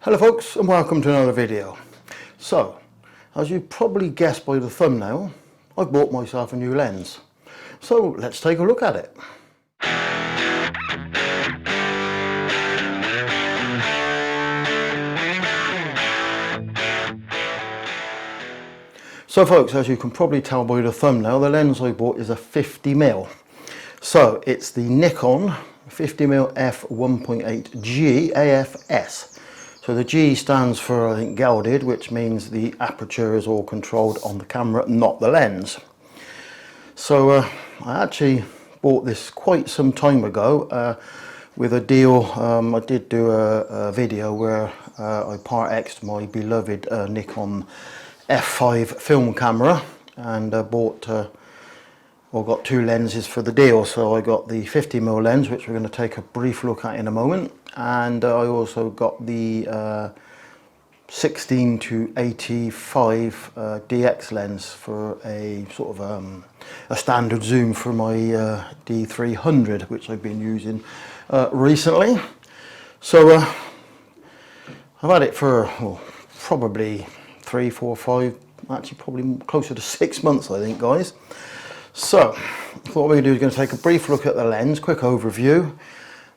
Hello folks, and welcome to another video. So, as you probably guessed by the thumbnail, I've bought myself a new lens. So let's take a look at it. So folks, as you can probably tell by the thumbnail, the lens I bought is a 50mm. So it's the Nikon 50mm F1.8 G AF-S. So the G stands for, I think, gelded, which means the aperture is all controlled on the camera, not the lens. So I actually bought this quite some time ago with a deal. I did do a video where I part X'd my beloved Nikon F5 film camera and got two lenses for the deal. So I got the 50mm lens, which we're going to take a brief look at in a moment, and I also got the 16 to 85 DX lens for a sort of a standard zoom for my D300, which I've been using recently. So I've had it for probably 3, 4, 5, actually probably closer to 6 months, I think, guys. So what we're going to do is going to take a brief look at the lens, quick overview,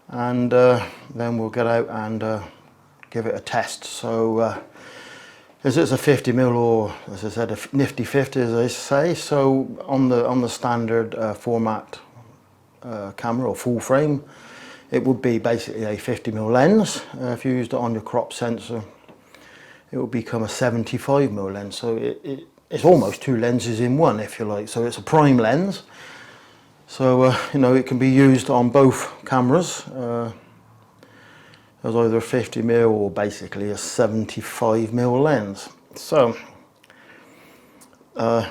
and then we'll get out and give it a test. So is this a 50mm or, as I said, a nifty 50, as I say? So on the standard format camera or full frame, it would be basically a 50mm lens. If you used it on your crop sensor, it will become a 75mm lens. So it's almost two lenses in one, if you like. So it's a prime lens. So you know, it can be used on both cameras as either a 50mm or basically a 75mm lens. So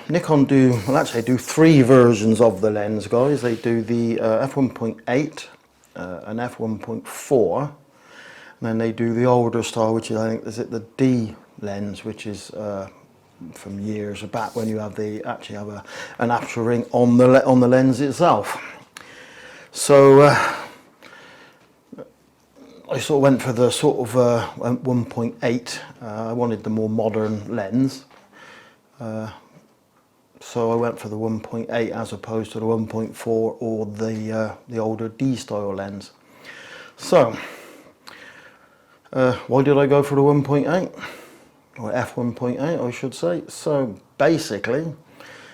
Nikon do three versions of the lens, guys. They do the f1.8 and f1.4, and then they do the older style, which is, I think, is it the D lens, which is from years back when you have actually have an aperture ring on the lens itself. So I sort of went for the sort of 1.8. I wanted the more modern lens, so I went for the 1.8 as opposed to the 1.4 or the older D style lens. So why did I go for the 1.8? Or f1.8, I should say. So basically,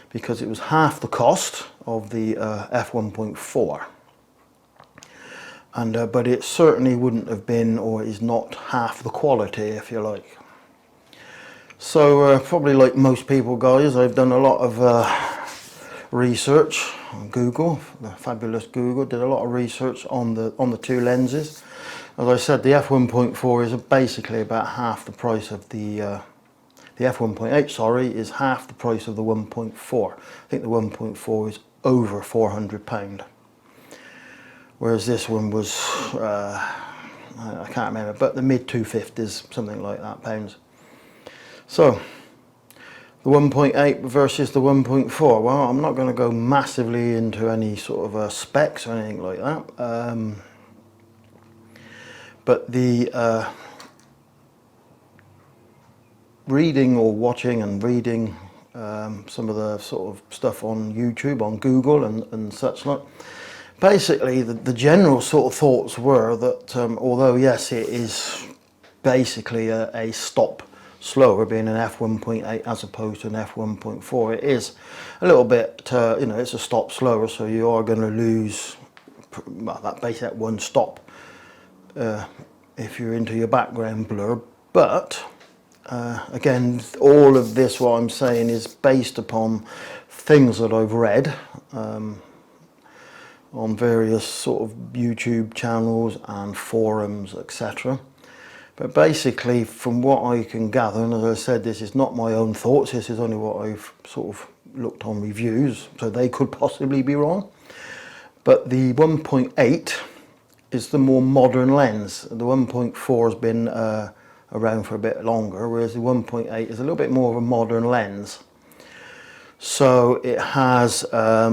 because it was half the cost of the f1.4, and but it certainly wouldn't have been, or is not, half the quality, if you like. So probably like most people, guys, I've done a lot of research on Google. The fabulous Google did a lot of research on the two lenses. As I said, the f1.4 is basically about half the price of the f1.8, sorry, is half the price of the 1.4. I think the 1.4 is over £400, whereas this one was, I can't remember, but the mid 250s, something like that, pounds. So the 1.8 versus the 1.4. Well, I'm not going to go massively into any sort of specs or anything like that. But the reading or watching and reading some of the sort of stuff on YouTube, on Google and such like, basically the general sort of thoughts were that although yes, it is basically a stop slower, being an f1.8 as opposed to an f1.4, it is a little bit, you know, it's a stop slower, so you are going to lose, well, that one stop if you're into your background blur. But again, all of this, what I'm saying, is based upon things that I've read on various sort of YouTube channels and forums, etc. But basically, from what I can gather, and as I said, this is not my own thoughts, this is only what I've sort of looked on reviews, so they could possibly be wrong. But the 1.8 is the more modern lens. The 1.4 has been around for a bit longer, whereas the 1.8 is a little bit more of a modern lens. So it has, I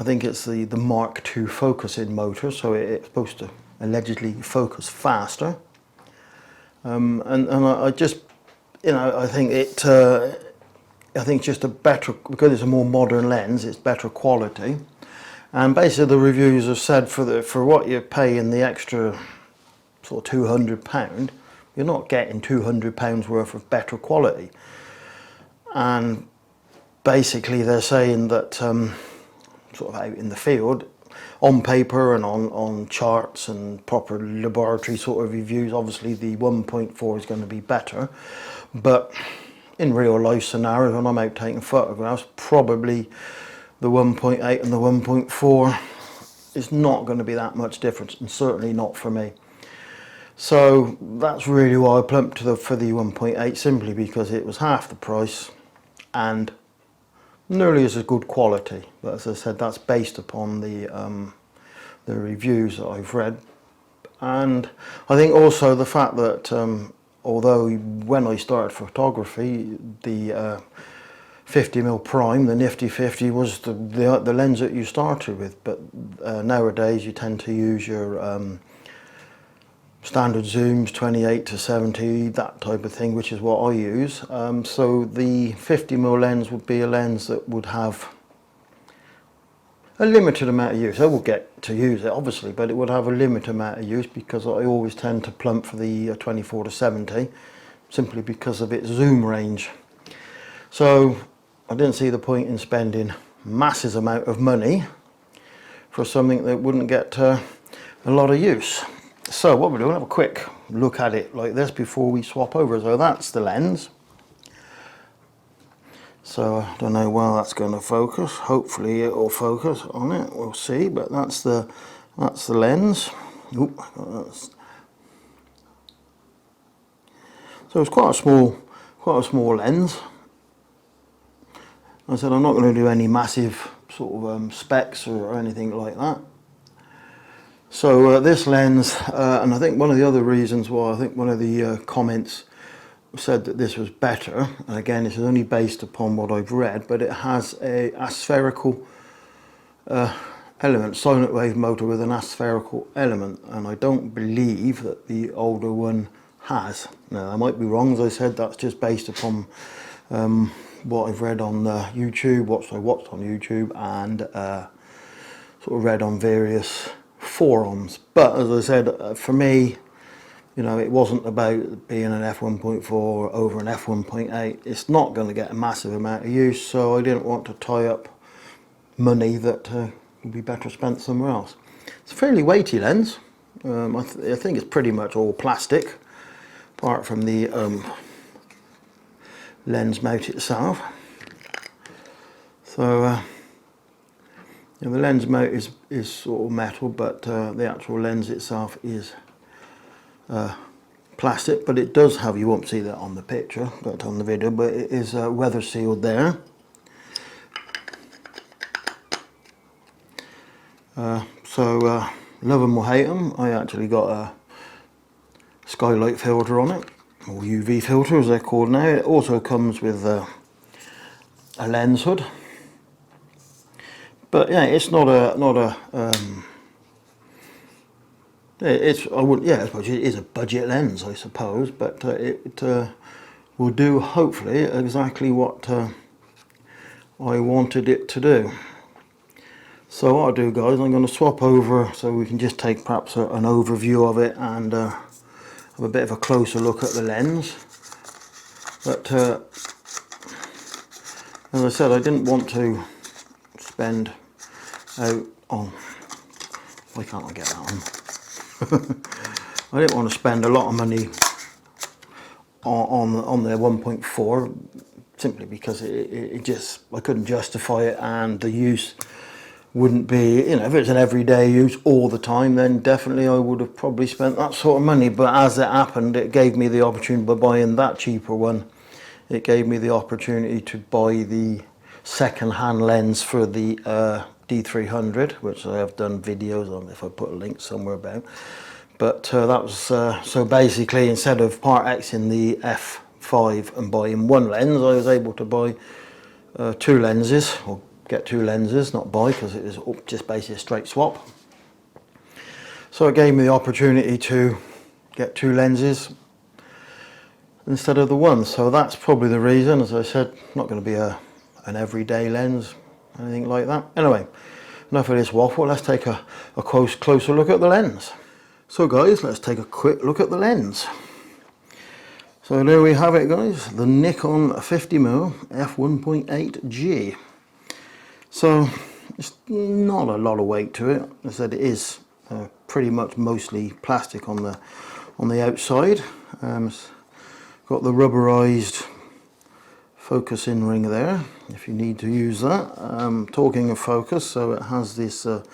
think it's the Mark II focusing motor, so it's supposed to allegedly focus faster. And I just, you know, I think it's just a better, because it's a more modern lens, it's better quality. And basically the reviews have said for what you pay in the extra sort of £200, you're not getting £200 worth of better quality. And basically they're saying that sort of out in the field, on paper and on charts and proper laboratory sort of reviews, obviously the 1.4 is going to be better, but in real life scenarios when I'm out taking photographs, probably the 1.8 and the 1.4 is not going to be that much difference, and certainly not for me. So that's really why I plumped for the 1.8, simply because it was half the price and nearly as good quality. But as I said, that's based upon the reviews that I've read. And I think also the fact that although when I started photography, the 50mm prime, the nifty 50, was the lens that you started with, but nowadays you tend to use your standard zooms, 28 to 70, that type of thing, which is what I use. So the 50mm lens would be a lens that would have a limited amount of use. I will get to use it obviously, but it would have a limited amount of use because I always tend to plump for the 24 to 70 simply because of its zoom range. So I didn't see the point in spending massive amount of money for something that wouldn't get a lot of use. So what we're doing, have a quick look at it like this before we swap over. So that's the lens. So I don't know where that's going to focus. Hopefully it will focus on it. We'll see. But that's the lens. Oop, so it's quite a small lens. I said I'm not going to do any massive sort of specs or anything like that. So this lens, and I think one of the other reasons why I think one of the comments said that this was better, and again this is only based upon what I've read, but it has a aspherical element, silent wave motor with an aspherical element, and I don't believe that the older one has. Now I might be wrong, as I said, that's just based upon what I've read on YouTube, what I watched on YouTube, and sort of read on various forums. But as I said, for me, you know, it wasn't about being an f1.4 over an f1.8. It's not going to get a massive amount of use, so I didn't want to tie up money that would be better spent somewhere else. It's a fairly weighty lens. I think it's pretty much all plastic, apart from the lens mount itself. So the lens mount is sort of metal, but the actual lens itself is plastic, but it does have, you won't see that on the picture, but on the video, but it is weather sealed there. So love them or hate them, I actually got a skylight filter on it, or UV filter as they're called now. It also comes with a lens hood. But yeah, it's not a it's, I would, yeah, I suppose it is a budget lens, I suppose, but it will do hopefully exactly what I wanted it to do. So what I'll do, guys, I'm going to swap over so we can just take perhaps an overview of it and have a bit of a closer look at the lens. But as I said, I didn't want to spend out on, why can't I get that on? I didn't want to spend a lot of money on the 1.4 simply because it just, I couldn't justify it, and the use wouldn't be, you know, if it's an everyday use all the time, then definitely I would have probably spent that sort of money. But as it happened, it gave me the opportunity, by buying that cheaper one, it gave me the opportunity to buy the second-hand lens for the D300, which I have done videos on, if I put a link somewhere about. But that was, so basically instead of part Xing the F5 and buying one lens, I was able to buy two lenses, or get two lenses, not buy, because it was just basically a straight swap. So it gave me the opportunity to get 2 lenses instead of the one. So that's probably the reason. As I said, not going to be an everyday lens, anything like that. Anyway, enough of this waffle. Let's take a closer look at the lens. So guys, let's take a quick look at the lens. So there we have it guys, the Nikon 50mm f1.8 G. So it's not a lot of weight to it. As I said, it is pretty much mostly plastic on the outside. It's got the rubberized focusing ring there if you need to use that. Talking of focus, so it has this the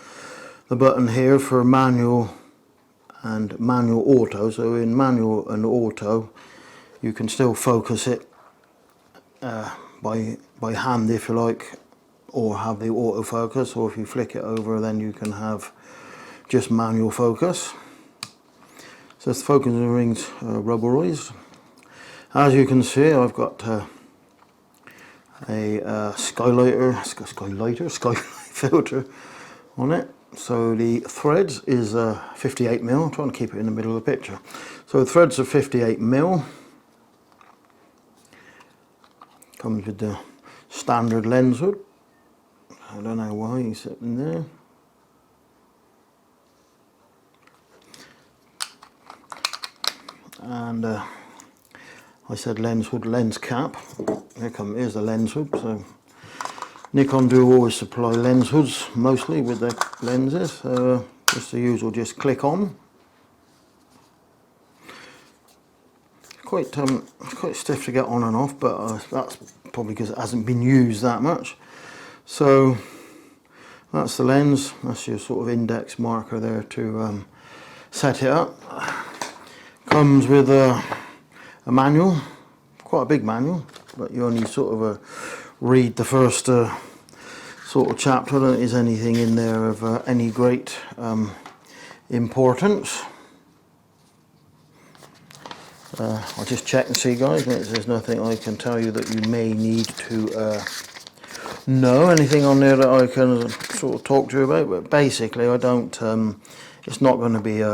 button here for manual and manual auto. So in manual and auto you can still focus it by hand if you like, or have the autofocus, or if you flick it over then you can have just manual focus. So the focusing ring's rubberized. As you can see, I've got a skylight filter on it. So the threads is 58mm. I'm trying to keep it in the middle of the picture. So the threads are 58mm. Comes with the standard lens hood. I don't know why he's sitting there. And I said lens hood, lens cap. Here's the lens hood. So Nikon do always supply lens hoods mostly with their lenses. Just the usual, just click on. Quite stiff to get on and off, but that's probably because it hasn't been used that much. So that's the lens. That's your sort of index marker there to set it up. Comes with a manual, quite a big manual, but you only sort of read the first sort of chapter. I don't think there's anything in there of any great importance. I'll just check and see guys, there's nothing I can tell you that you may need to know. Anything on there that I can sort of talk to you about, but basically I don't, it's not going to be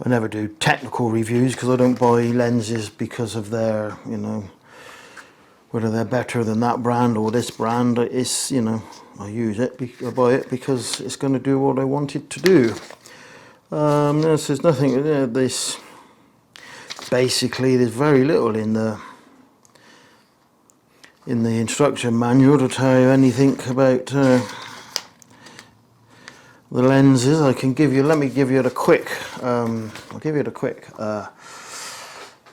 I never do technical reviews because I don't buy lenses because of their, you know, whether they're better than that brand or this brand. It's, you know, I use it, I buy it because it's going to do what I want it to do. There's nothing, this, basically there's very little in the instruction manual to tell you anything about the lenses. I can give you, let me give you the quick, I'll give you the quick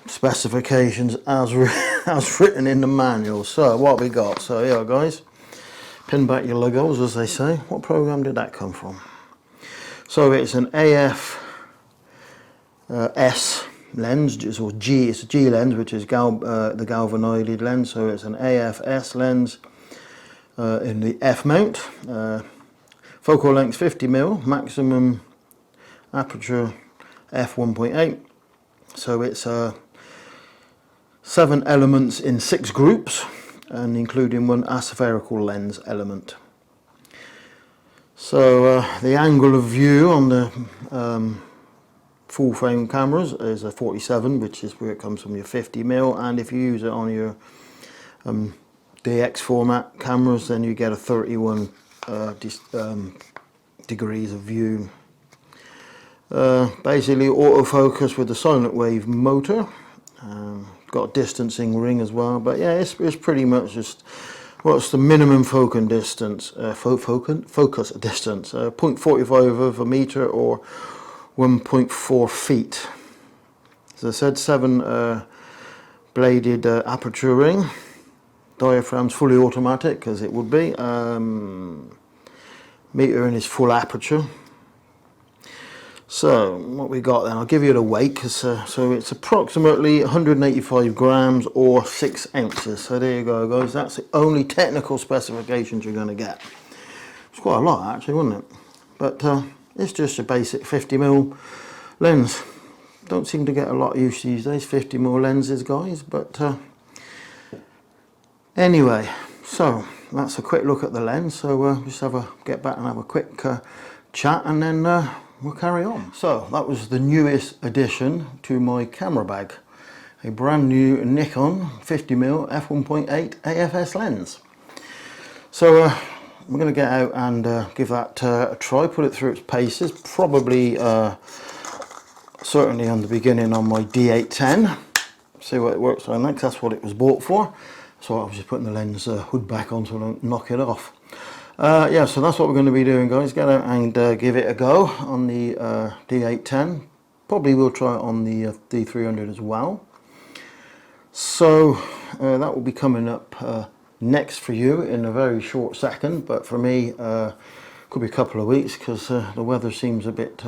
specifications as written in the manual. So what we got, so here guys, pin back your logos as they say. What program did that come from? So it's an AF-S lens, or G, it's a G lens, which is the galvanized lens. So it's an AF-S lens in the F mount. Focal length 50mm, maximum aperture f1.8. So it's 7 elements in 6 groups, and including 1 aspherical lens element. So the angle of view on the full frame cameras is a 47, which is where it comes from your 50mm, and if you use it on your DX format cameras, then you get a 31 degrees of view. Basically autofocus with the silent wave motor. Got a distancing ring as well, but yeah, it's pretty much just what's the minimum focus distance, focus distance, 0.45 of a meter or 1.4 feet. As I said, 7 bladed aperture ring. Diaphragm's fully automatic, because it would be. Meter in its full aperture. So what we got then, I'll give you the weight, so it's approximately 185 grams or 6 ounces. So there you go guys, that's the only technical specifications you're going to get. It's quite a lot actually, wasn't it? But it's just a basic 50mm lens. Don't seem to get a lot of use these days, 50mm lenses guys, but anyway, so that's a quick look at the lens. So just get back and have a quick chat, and then we'll carry on. So that was the newest addition to my camera bag. A brand new Nikon 50mm f1.8 AF-S lens. So we're going to get out and give that a try, put it through its paces, probably certainly on the beginning on my D810, see what it works like next. That's what it was bought for. So I was just putting the lens hood back on so I don't knock it off. Yeah, so that's what we're going to be doing, guys. Get out and give it a go on the D810. Probably will try it on the D300 as well. So that will be coming up next for you in a very short second, but for me could be a couple of weeks because the weather seems a bit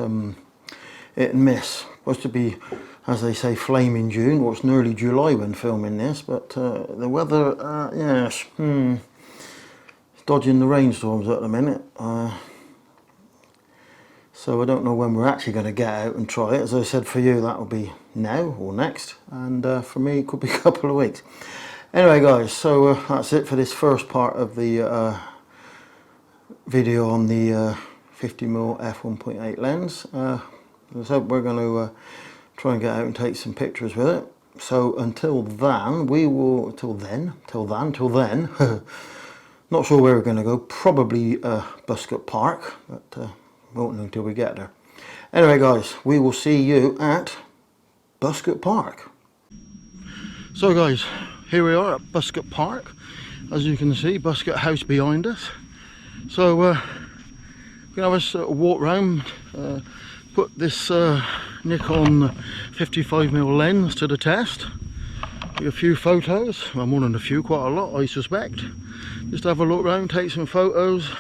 hit and miss. Supposed to be, as they say, flaming June, or it's nearly July when filming this, but the weather, yes, it's dodging the rainstorms at the minute. So I don't know when we're actually going to get out and try it. As I said, for you that will be now or next, and for me it could be a couple of weeks. Anyway guys, so that's it for this first part of the video on the 50mm f1.8 lens. So we're going to try and get out and take some pictures with it. So until then, we will, till then, not sure where we're going to go, probably Buscott Park, but won't know until we get there. Anyway guys, we will see you at Buscott Park. So guys, here we are at Buscott Park. As you can see, Buscott House behind us. So we're going to have a sort of walk round, put this Nikon 55mm lens to the test. Take a few photos, well, more than a few, quite a lot I suspect. Just have a look around, take some photos,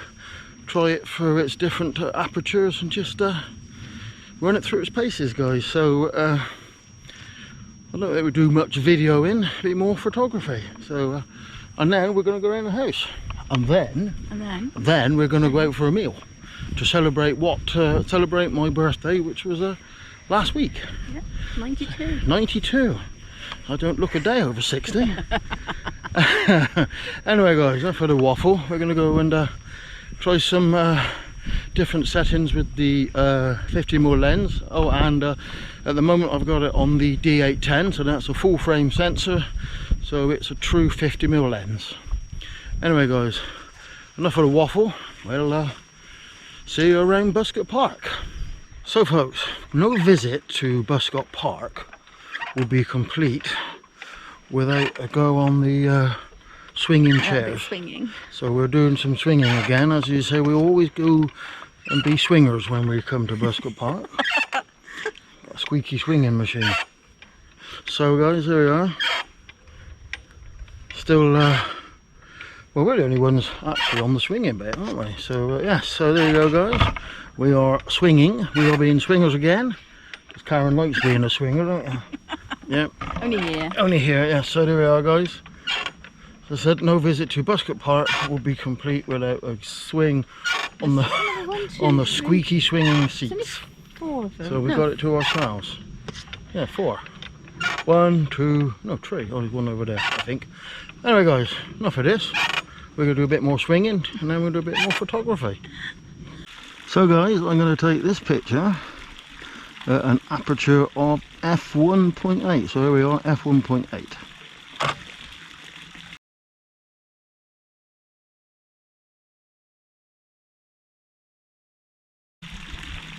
try it for its different apertures, and just run it through its paces, guys. So I don't think we do much videoing, a bit more photography. So and now we're going to go around the house, and then we're going to go out for a meal to celebrate celebrate my birthday, which was last week. Yeah, 92. 92. I don't look a day over 60. Anyway guys, enough of the waffle. We're going to go and try some different settings with the 50mm lens. Oh, and at the moment I've got it on the D810, so that's a full frame sensor, so it's a true 50mm lens. Anyway guys, enough of the waffle. We'll see you around Buscott Park. So folks, no visit to Buscott Park will be complete without a go on the swinging chairs. Swinging. So we're doing some swinging again. As you say, we always go and be swingers when we come to Buscott Park. Got a squeaky swinging machine. So guys, there we are. Still, well, we're the only ones actually on the swinging bit, aren't we? So yes, so there you go guys. We are swinging. We are being swingers again. Because Karen likes being a swinger, don't you? Yep. Only here. Only here, yes. So there we are guys. As I said, no visit to Buscott Park will be complete without a swing on the squeaky swinging seats. 4 of them. So we got it to ourselves. Yeah, 4. 1, 2, no 3. Only one over there, I think. Anyway guys, enough of this. We're going to do a bit more swinging, and then we'll do a bit more photography. So guys, I'm going to take this picture at an aperture of f1.8. So here we are, f1.8.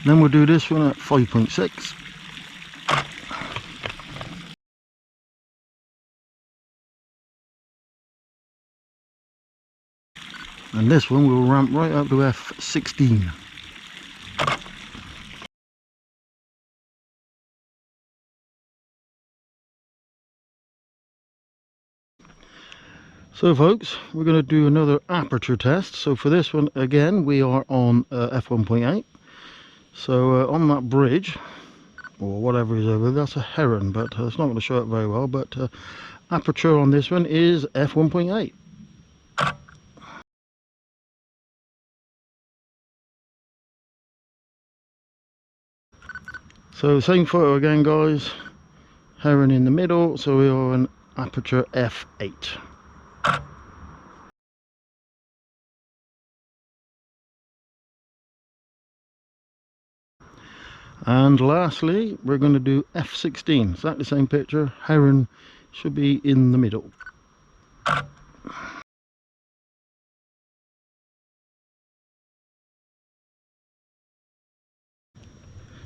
Then we'll do this one at 5.6. And this one will ramp right up to f16. So folks, we're going to do another aperture test. So for this one again, we are on f1.8. So on that bridge, or whatever is over there, that's a heron, but it's not going to show it very well. But aperture on this one is f1.8. So same photo again guys, heron in the middle, so we are on aperture f8. And lastly, we're going to do F16. Exactly the same picture. Heron should be in the middle.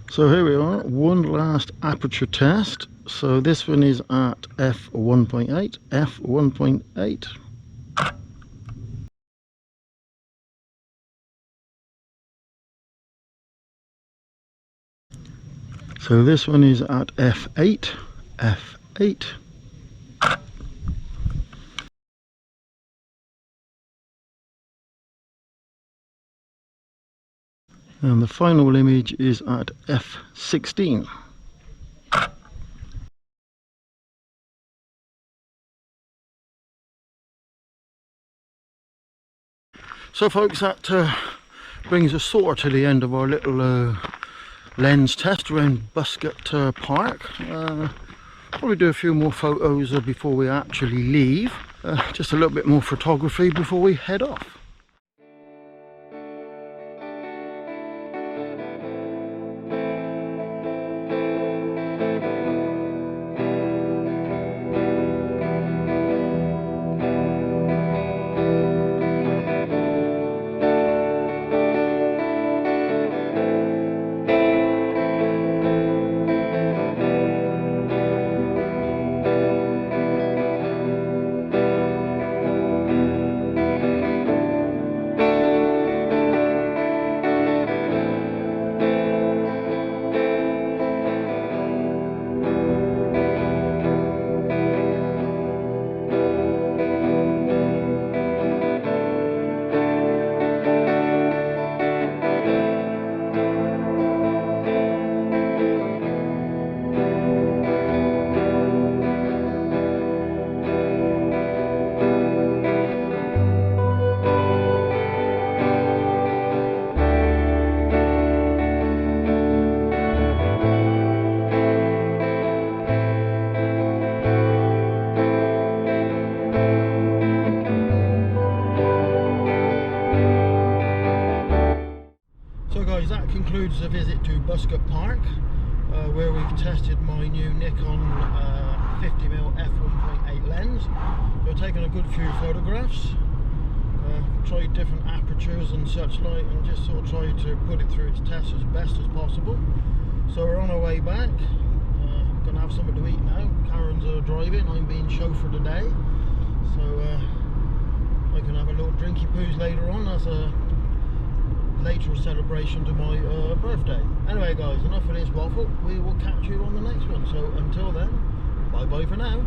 So here we are, one last aperture test. So this one is at f1.8, f1.8. So this one is at f8, f8. And the final image is at f16. So folks, that brings us sort of to the end of our little lens test around Buscott Park. Probably do a few more photos before we actually leave. Just a little bit more photography before we head off. So guys, that concludes the visit to Buscott Park, where we've tested my new Nikon 50mm f1.8 lens. We've taken a good few photographs, tried different apertures and such like, and just sort of tried to put it through its test as best as possible. So we're on our way back. Gonna have something to eat now. Karen's driving, I'm being chauffeur today, so I can have a little drinky poos later on as a later celebration to my birthday. Anyway guys, enough of this waffle. We will catch you on the next one. So until then, bye bye for now.